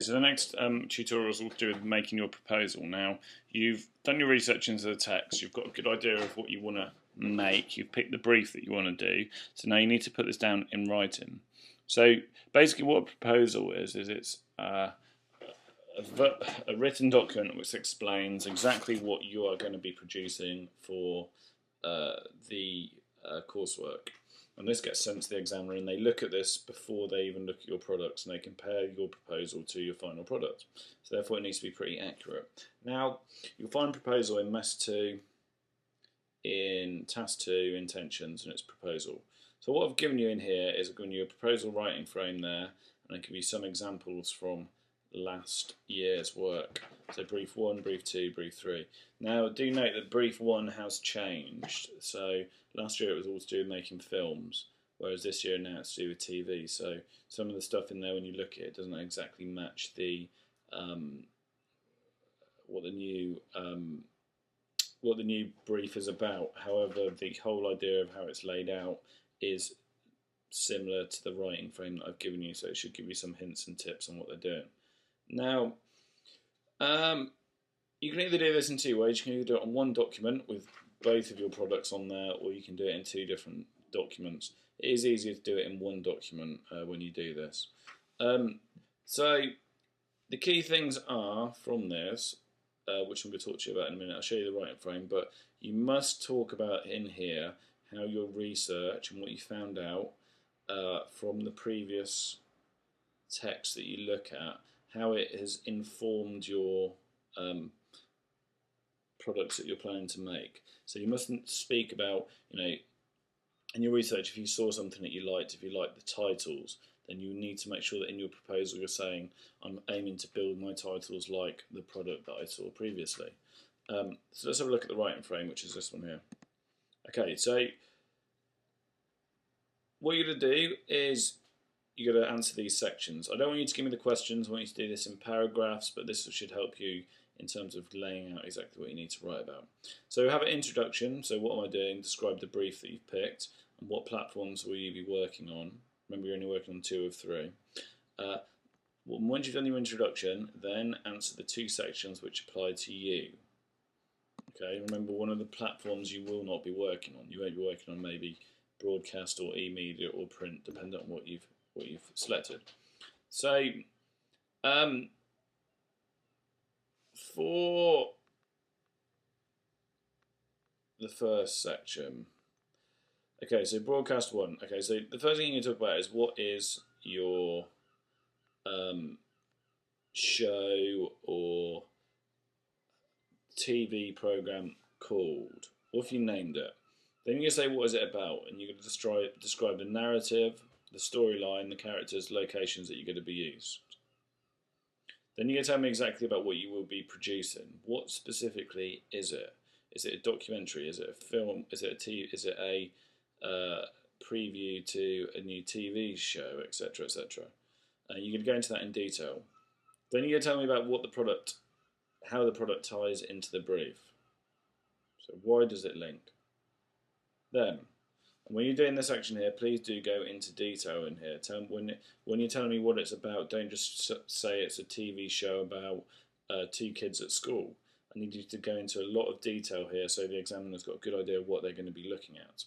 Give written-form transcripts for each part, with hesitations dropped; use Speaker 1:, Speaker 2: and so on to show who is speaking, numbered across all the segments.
Speaker 1: So the next tutorial is all to do with making your proposal. Now, you've done your research into the text, you've got a good idea of what you want to make, you've picked the brief that you want to do, so now you need to put this down in writing. So basically what a proposal is it's a written document which explains exactly what you are going to be producing for the coursework. And this gets sent to the examiner, and they look at this before they even look at your products, and they compare your proposal to your final product. So therefore it needs to be pretty accurate. Now, you'll find proposal in MEST 2, in Task 2, Intentions, and its proposal. So what I've given you in here is I've given you a proposal writing frame there, and I've given you some examples from last year's work. So brief 1, brief 2, brief 3. Now do note that brief 1 has changed. So last year it was all to do with making films, whereas this year now it's to do with TV. So some of the stuff in there, when you look at it, doesn't exactly match the what the new brief is about. However, the whole idea of how it's laid out is similar to the writing frame that I've given you, so it should give you some hints and tips on what they're doing. Now, you can either do this in two ways. You can either do it on one document with both of your products on there, or you can do it in two different documents. It is easier to do it in one document when you do this. So the key things are from this, which I'm going to talk to you about in a minute. I'll show you the writing frame, but you must talk about in here how your research and what you found out from the previous text that you look at, how it has informed your products that you're planning to make. So you mustn't speak about, in your research, if you saw something that you liked, if you liked the titles, then you need to make sure that in your proposal you're saying, I'm aiming to build my titles like the product that I saw previously. So let's have a look at the writing frame, which is this one here. Okay, so what you're going to do is you're going to answer these sections. I don't want you to give me the questions, I want you to do this in paragraphs, but this should help you in terms of laying out exactly what you need to write about. So we have an introduction, so what am I doing? Describe the brief that you've picked, and what platforms will you be working on. Remember, you're only working on 2 of 3. Once you've done your introduction, then answer the 2 sections which apply to you. Okay, remember, one of the platforms you will not be working on. You won't be working on maybe broadcast or e-media or print, depending on what you've selected. So for the first section, okay, so broadcast 1. Okay, so the first thing you talk about is what is your show or TV program called? What if you named it? Then you're going to say what is it about, and you're going to describe the narrative, the storyline, the characters, locations that you're going to be used. Then you're going to tell me exactly about what you will be producing. What specifically is it? Is it a documentary? Is it a film? Is it a preview to a new TV show, etc., etc.? You're going to go into that in detail. Then you're going to tell me about what the product, how the product ties into the brief. So why does it link? Then, when you're doing this section here, please do go into detail in here. When you're telling me what it's about, don't just say it's a TV show about 2 kids at school. I need you to go into a lot of detail here so the examiner's got a good idea of what they're going to be looking at.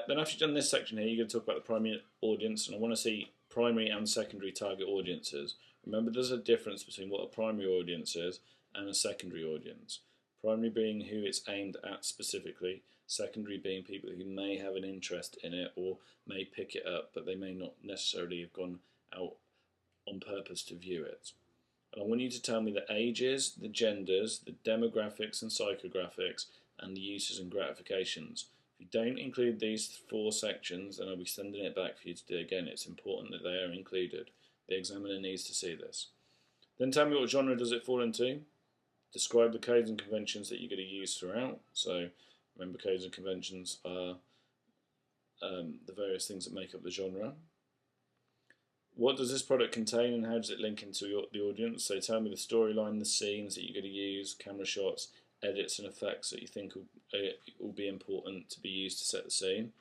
Speaker 1: Then after you've done this section here, you're going to talk about the primary audience, and I want to see primary and secondary target audiences. Remember, there's a difference between what a primary audience is and a secondary audience. Primary being who it's aimed at specifically, secondary being people who may have an interest in it or may pick it up, but they may not necessarily have gone out on purpose to view it. And I want you to tell me the ages, the genders, the demographics and psychographics, and the uses and gratifications. If you don't include these 4 sections, then I'll be sending it back for you to do again. It's important that they are included. The examiner needs to see this. Then tell me what genre does it fall into. Describe the codes and conventions that you're going to use throughout. So remember, codes and conventions are the various things that make up the genre. What does this product contain and how does it link into the audience? So tell me the storyline, the scenes that you're going to use, camera shots, edits and effects that you think will be important to be used to set the scene.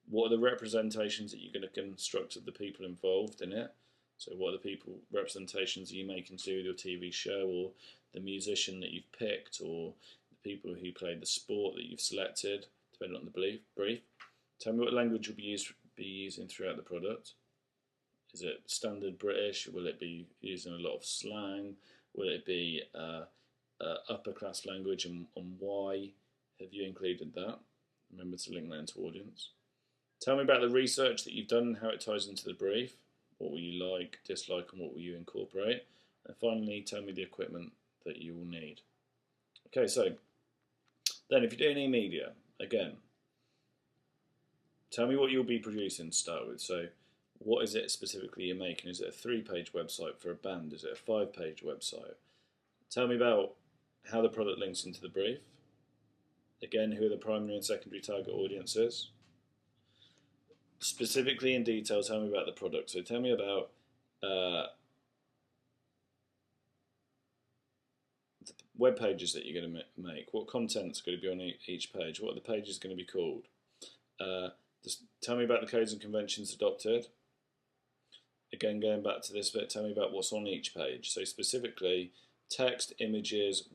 Speaker 1: What are the representations that you're going to construct of the people involved in it? So what are the people representations are you making to do with your TV show, or the musician that you've picked, or the people who played the sport that you've selected, depending on the brief. Tell me what language you'll be using throughout the product. Is it standard British? Will it be using a lot of slang? Will it be upper class language, and why have you included that? Remember to link that into audience. Tell me about the research that you've done and how it ties into the brief. What will you like, dislike, and what will you incorporate? And finally, tell me the equipment that you will need. Okay, so then if you're doing e-media, again, tell me what you'll be producing to start with. So what is it specifically you're making? Is it a 3-page website for a band? Is it a 5-page website? Tell me about how the product links into the brief. Again, who are the primary and secondary target audiences? Specifically in detail, tell me about the product. So tell me about the web pages that you're going to make. What content's going to be on each page? What are the pages going to be called? Just tell me about the codes and conventions adopted. Again, going back to this bit, tell me about what's on each page. So specifically, text, images,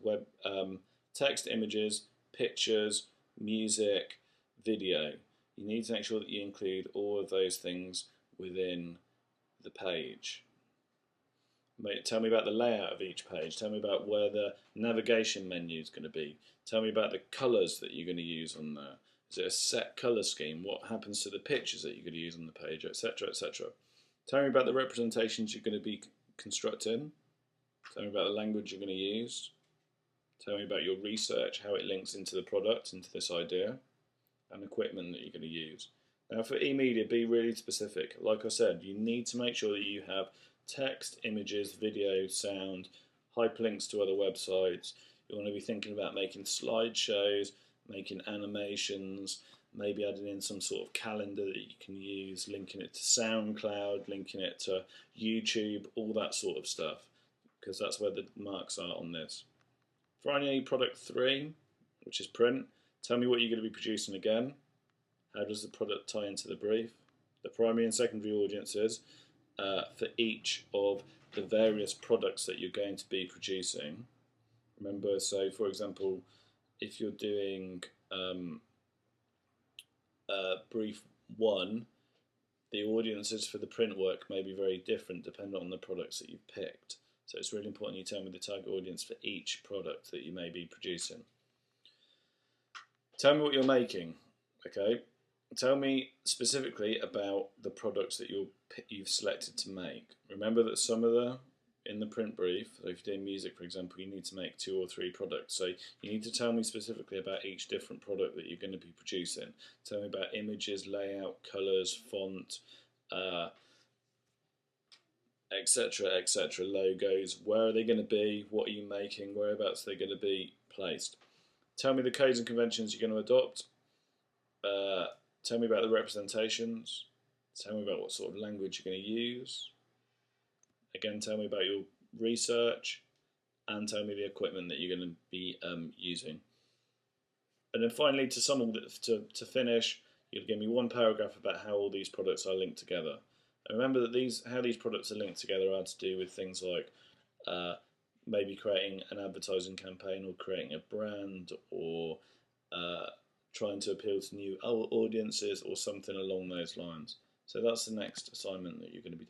Speaker 1: text, images, pictures, music, video. You need to make sure that you include all of those things within the page. Tell me about the layout of each page. Tell me about where the navigation menu is going to be. Tell me about the colours that you're going to use on there. Is it a set colour scheme? What happens to the pictures that you're going to use on the page, etc., etc. Tell me about the representations you're going to be constructing. Tell me about the language you're going to use. Tell me about your research, how it links into the product, into this idea, and equipment that you're going to use. Now for e-media, be really specific. Like I said, you need to make sure that you have text, images, video, sound, hyperlinks to other websites. You want to be thinking about making slideshows, making animations, maybe adding in some sort of calendar that you can use, linking it to SoundCloud, linking it to YouTube, all that sort of stuff, because that's where the marks are on this. Finally, product 3, which is print. Tell me what you're going to be producing again. How does the product tie into the brief? The primary and secondary audiences for each of the various products that you're going to be producing. Remember, so for example, if you're doing brief 1, the audiences for the print work may be very different depending on the products that you've picked. So it's really important you tell me the target audience for each product that you may be producing. Tell me what you're making, okay? Tell me specifically about the products that you've selected to make. Remember that some of the, in the print brief, so if you're doing music for example, you need to make 2 or 3 products. So you need to tell me specifically about each different product that you're going to be producing. Tell me about images, layout, colours, font, etc, etc, logos. Where are they going to be? What are you making? Whereabouts are they going to be placed? Tell me the codes and conventions you're going to adopt. Tell me about the representations. Tell me about what sort of language you're going to use. Again, tell me about your research, and tell me the equipment that you're going to be using. And then finally, to finish, you'll give me 1 paragraph about how all these products are linked together. And remember that how these products are linked together are to do with things like maybe creating an advertising campaign, or creating a brand, or trying to appeal to new audiences, or something along those lines. So that's the next assignment that you're going to be doing.